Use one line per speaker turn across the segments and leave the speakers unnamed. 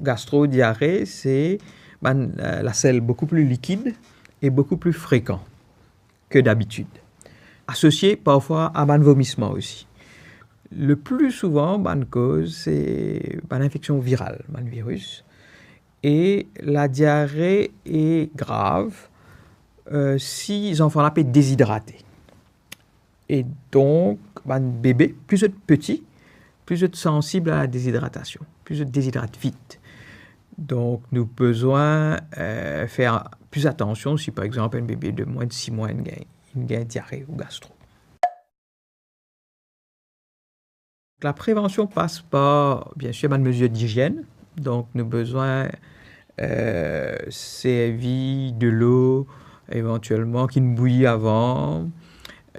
gastro-diarrhée, c'est la selle beaucoup plus liquide et beaucoup plus fréquent que d'habitude. Associé parfois à un vomissement aussi. Le plus souvent, cause, c'est l'infection virale, le virus. Et la diarrhée est grave si les enfants là peuvent déshydrater. Et donc, bébé, plus de petit, plus de sensible à la déshydratation, plus de déshydrate vite. Donc, nous avons besoin de faire plus attention si, par exemple, un bébé de moins de 6 mois a une diarrhée ou gastro. La prévention passe par, bien sûr, une mesure d'hygiène. Donc, nous avons besoin de servir de l'eau, éventuellement, qui nous bouillit avant.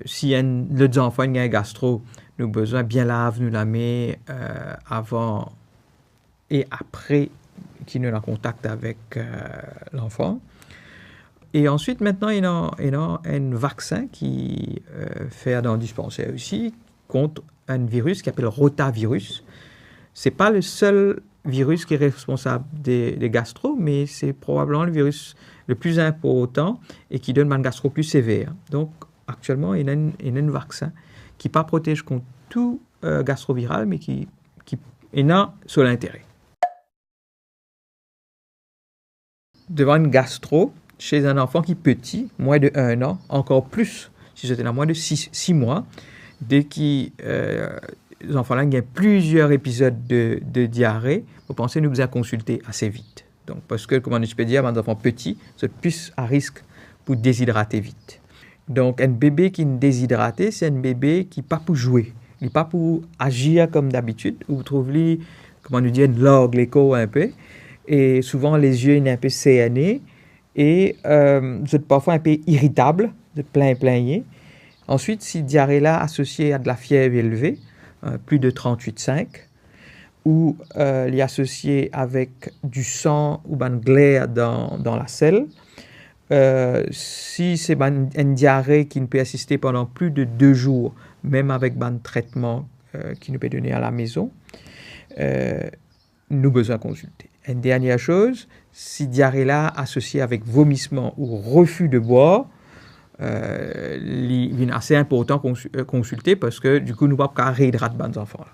Si les enfants ont un gastro, nous avons besoin de bien laver nous la main avant et après qu'il nous en contact avec l'enfant. Et ensuite, maintenant, il y a un vaccin qui fait dans le dispensaire aussi contre un virus qui s'appelle rotavirus. Ce n'est pas le seul virus qui est responsable des gastro, mais c'est probablement le virus le plus important et qui donne un gastro plus sévère. Donc, actuellement, il y a un vaccin qui ne pas protège contre tout gastroviral, mais qui est sur l'intérêt. Devant une gastro, chez un enfant qui est petit, moins de 1 an, encore plus si c'était à moins de 6 mois, dès que les enfants-là ont plusieurs épisodes de diarrhée, vous pensez nous besoin consulter assez vite. Donc, parce que, comment je peux dire, un enfant petit, c'est plus à risque pour déshydrater vite. Donc, un bébé qui est déshydraté, c'est un bébé qui n'est pas pour jouer, il n'est pas pour agir comme d'habitude. Vous trouvez, comment nous dire, une log, l'écho un peu, et souvent les yeux sont un peu cernés, et vous êtes parfois un peu irritable, vous êtes plein. Ensuite, si diarrhée-là associée à de la fièvre élevée, plus de 38,5, ou il est associé avec du sang ou un glaire dans la selle, si c'est une diarrhée qui ne peut assister pendant plus de 2 jours, même avec un traitement qui nous peut donner à la maison, nous besoin consulter. Une dernière chose, si diarrhée-là associée avec vomissement ou refus de boire, il est assez important consulter parce que du coup, nous ne pouvons pas réhydrater les enfants.